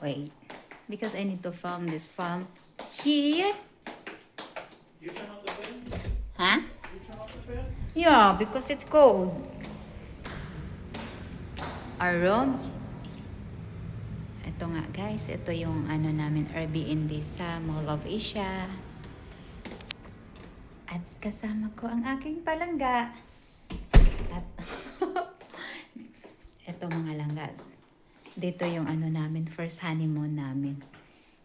Wait. Because I need to film this from here. You turn off the fan? Huh? You turn off the fan? Yeah, because it's cold. Our room. Ito nga guys, ito yung ano namin Airbnb sa Mall of Asia. At kasama ko ang aking palangga. At ito mga langga. Dito yung ano namin, first honeymoon namin.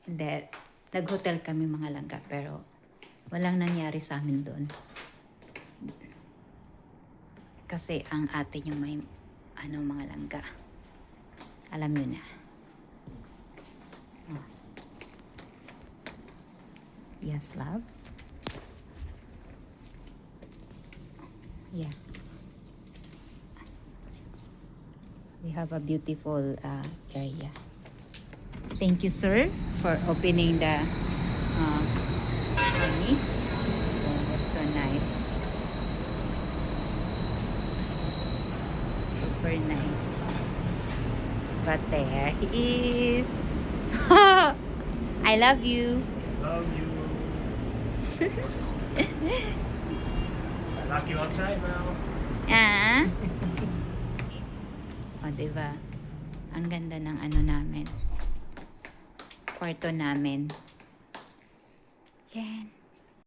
Hindi, nag-hotel kami mga langga pero walang nangyari sa amin doon. Kasi ang ate nyo may ano mga langga. Alam nyo na. Oh. Yes, love? Yeah. We have a beautiful area. Thank you, sir, for opening the for me. Oh, that's so nice. Super nice. But there he is. I love you. Love you. I lock you outside now. Ah. O, diba? Ang ganda ng ano namin. Kwarto namin. Yan.